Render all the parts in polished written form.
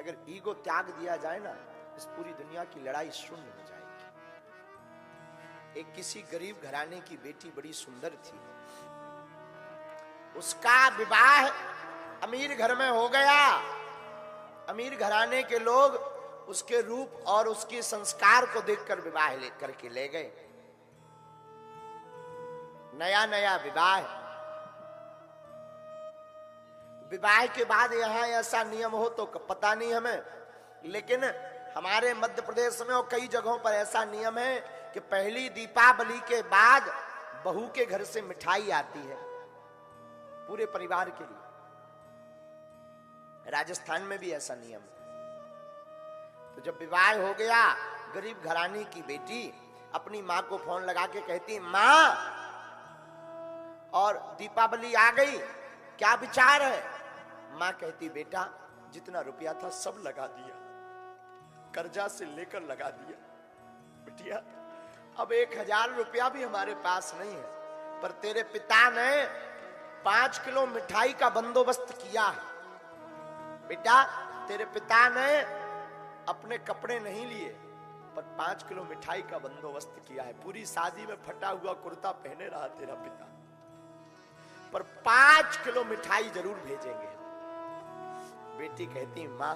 अगर ईगो त्याग दिया जाए ना, इस पूरी दुनिया की लड़ाई शून्य हो जाएगी। एक किसी गरीब घराने की बेटी बड़ी सुंदर थी, उसका विवाह अमीर घर में हो गया। अमीर घराने के लोग उसके रूप और उसके संस्कार को देखकर विवाह लेकर के ले गए। नया नया विवाह के बाद यहां ऐसा नियम हो तो पता नहीं हमें, लेकिन हमारे मध्य प्रदेश में और कई जगहों पर ऐसा नियम है कि पहली दीपावली के बाद बहू के घर से मिठाई आती है पूरे परिवार के लिए। राजस्थान में भी ऐसा नियम है। तो जब विवाह हो गया, गरीब घराने की बेटी अपनी मां को फोन लगा के कहती, मां और दीपावली आ गई, क्या विचार है? मां कहती, बेटा जितना रुपया था सब लगा दिया, कर्जा से लेकर लगा दिया। बिटिया अब 1000 रुपया भी हमारे पास नहीं है, पर तेरे पिता ने 5 किलो मिठाई का बंदोबस्त किया है। बेटा तेरे पिता ने अपने कपड़े नहीं लिए, पर 5 किलो मिठाई का बंदोबस्त किया है। पूरी शादी में फटा हुआ कुर्ता पहने रहा तेरा पिता, पर 5 किलो मिठाई जरूर भेजेंगे। बेटी कहती, मां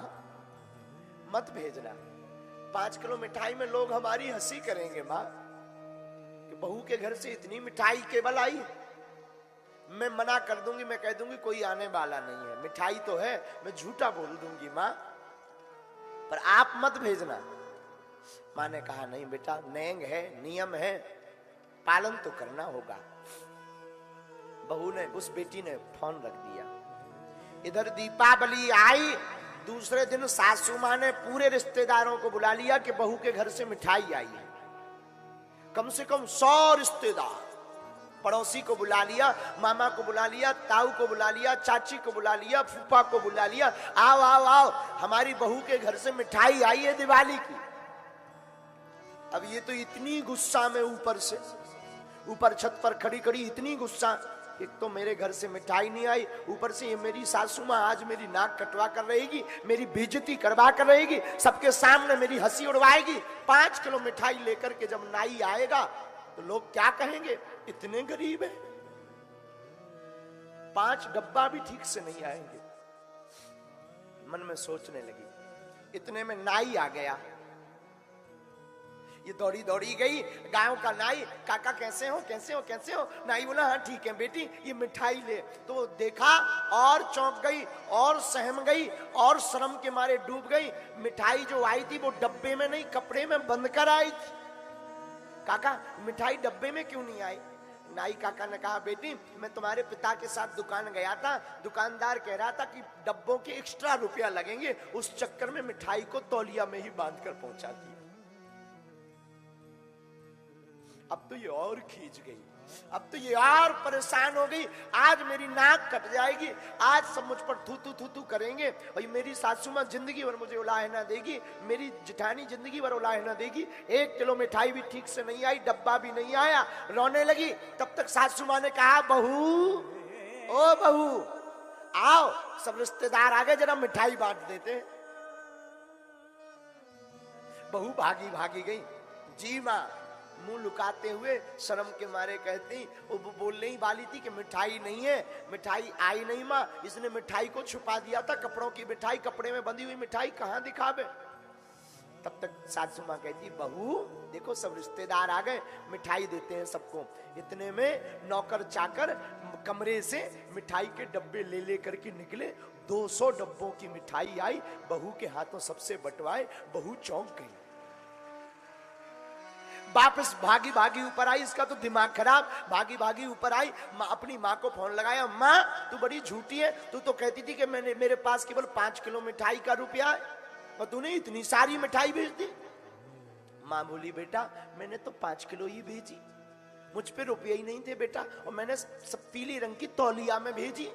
मत भेजना, 5 किलो मिठाई में लोग हमारी हंसी करेंगे मां, कि बहू के घर से इतनी मिठाई केवल आई। मैं मना कर दूंगी, मैं कह दूंगी कोई आने वाला नहीं है, मिठाई तो है, मैं झूठा बोल दूंगी मां, पर आप मत भेजना। मां ने कहा, नहीं बेटा, नेंग है, नियम है, पालन तो करना होगा। बहू ने, उस बेटी ने फोन रख दिया। इधर दीपावली आई, दूसरे दिन सासू मां ने पूरे रिश्तेदारों को बुला लिया कि बहू के घर से मिठाई आई है। कम से कम 100 रिश्तेदार, पड़ोसी को बुला लिया, मामा को बुला लिया, ताऊ को बुला लिया, चाची को बुला लिया, फूफा को बुला लिया, आओ आओ आओ, हमारी बहू के घर से मिठाई आई है दिवाली की। अब ये तो इतनी गुस्सा में ऊपर छत पर खड़ी खड़ी इतनी गुस्सा, एक तो मेरे घर से मिठाई नहीं आई, ऊपर से ये मेरी सासू मां आज मेरी नाक कटवा कर रहेगी, मेरी बेइज्जती करवा कर रहेगी, सबके सामने मेरी हंसी उड़वाएगी। 5 किलो मिठाई लेकर के जब नाई आएगा तो लोग क्या कहेंगे, इतने गरीब है, 5 डब्बा भी ठीक से नहीं आएंगे। मन में सोचने लगी। इतने में नाई आ गया। ये दौड़ी दौड़ी गई, गांव का नाई, काका कैसे हो कैसे हो कैसे हो? नाई बोला, हाँ ठीक है बेटी, ये मिठाई ले। तो देखा और चौंक गई और सहम गई और शर्म के मारे डूब गई। मिठाई जो आई थी वो डब्बे में नहीं, कपड़े में बंद कर आई थी। काका मिठाई डब्बे में क्यों नहीं आई? नाई काका ने कहा, बेटी मैं तुम्हारे पिता के साथ दुकान गया था, दुकानदार कह रहा था कि डब्बों के एक्स्ट्रा रुपया लगेंगे, उस चक्कर में मिठाई को तौलिया में ही बांध कर पहुंचा दिया। अब तो ये और खींच गई, अब तो ये और परेशान हो गई। आज मेरी नाक कट जाएगी, आज सब मुझ पर थू थू करेंगे, और मेरी सासू मां जिंदगी भर मुझे उलाहे ना देगी, मेरी जेठानी जिंदगी भर उलाहे ना देगी। 1 किलो मिठाई भी ठीक से नहीं आई, डब्बा भी नहीं आया, रोने लगी। तब तक सासू मां ने कहा, बहू ओ बहू आओ, सब रिश्तेदार आ गए, जरा मिठाई बांट देते। बहू भागी भागी गई। जी मां, मुंह लुकाते हुए शर्म के मारे कहती, वो बोलने ही वाली थी कि मिठाई नहीं है, मिठाई आई नहीं मां, इसने मिठाई को छुपा दिया था, कपड़ों की मिठाई, कपड़े में बंधी हुई मिठाई कहां दिखावे। तब तक सासू मां कहती, बहू देखो सब रिश्तेदार आ गए, मिठाई देते हैं सबको। इतने में नौकर चाकर कमरे से मिठाई के डब्बे ले ले करके निकले। 200 डब्बों की मिठाई आई, बहू के हाथों सबसे बंटवाए। बहू चौंक गई, वापस भागी भागी ऊपर आई, इसका तो दिमाग खराब। भागी भागी ऊपर आई, अपनी माँ को फोन लगाया, माँ तू बड़ी झूठी है, तू तो कहती थी कि मेरे पास केवल 5 किलो मिठाई का रुपया है, और तूने इतनी सारी मिठाई भेज दी। माँ बोली, बेटा मैंने तो 5 किलो ही भेजी, मुझ पे रुपये ही नहीं थे बेटा, और मैंने सब पीली रंग की तौलिया में भेजी।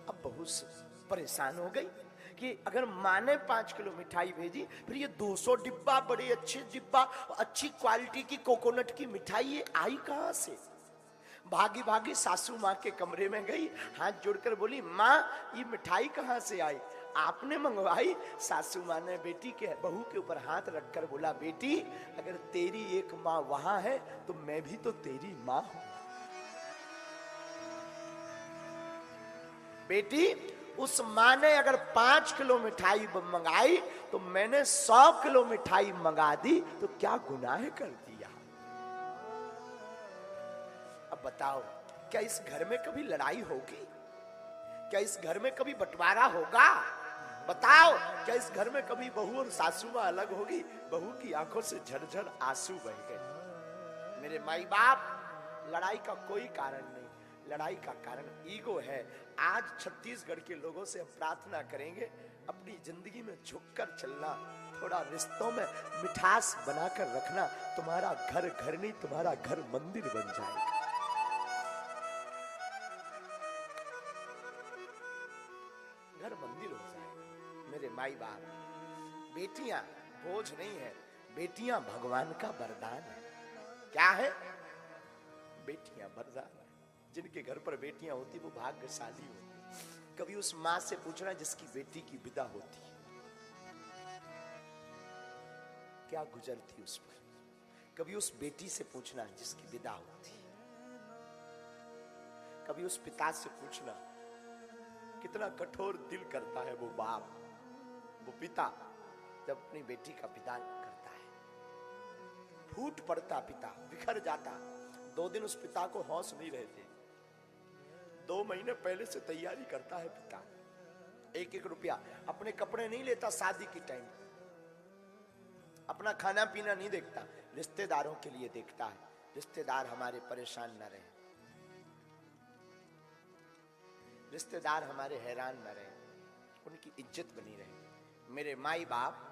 अब बहुत परेशान हो गई कि अगर माँ ने 5 किलो मिठाई भेजी, फिर ये 200 डिब्बा, बड़े अच्छे डिब्बा, अच्छी क्वालिटी की कोकोनट की मिठाई, ये आई कहां से? भागी भागी सासू माँ के कमरे में गई, हाथ जोड़कर बोली, माँ ये मिठाई कहां से आई? आपने मंगवाई। सासू माँ ने बेटी के बहू के ऊपर हाथ रखकर बोला, बेटी अगर तेरी एक माँ वहां है तो मैं भी तो तेरी माँ हूं। बेटी उस माँ ने अगर 5 किलो मिठाई मंगाई तो मैंने 100 किलो मिठाई मंगा दी, तो क्या गुनाह कर दिया। अब बताओ, क्या इस घर में कभी लड़ाई होगी? क्या इस घर में कभी बंटवारा होगा? बताओ, क्या इस घर में कभी बहू और सासू मां अलग होगी? बहू की आंखों से झरझर आंसू बह गए। मेरे माई बाप, लड़ाई का कोई कारण नहीं, लड़ाई का कारण ईगो है। आज छत्तीसगढ़ के लोगों से हम प्रार्थना करेंगे, अपनी जिंदगी में झुककर चलना, थोड़ा रिश्तों में मिठास बनाकर रखना। तुम्हारा घर घर नहीं, तुम्हारा घर मंदिर बन जाएगा। घर मंदिर हो जाएगा। मेरे माई बाप, बेटियां बोझ नहीं है, बेटियां भगवान का वरदान है। क्या है? बेटियां वरदान है। जिनके घर पर बेटियां होती वो भाग्यशाली होती। कभी उस माँ से पूछना जिसकी बेटी की विदा होती, क्या गुजरती उस पर। कभी उस बेटी से पूछना जिसकी विदा होती। कभी उस पिता से पूछना, कितना कठोर दिल करता है वो बाप, वो पिता, जब अपनी बेटी का विदा करता है। फूट पड़ता पिता, बिखर जाता। 2 दिन उस पिता को होश नहीं रहते। 2 महीने पहले से तैयारी करता है पिता। 1-1 रुपया अपने कपड़े नहीं लेता शादी की टाइम, अपना खाना पीना नहीं देखता, रिश्तेदारों के लिए देखता है। रिश्तेदार हमारे परेशान न रहे, रिश्तेदार हमारे हैरान न रहे, उनकी इज्जत बनी रहे। मेरे माई बाप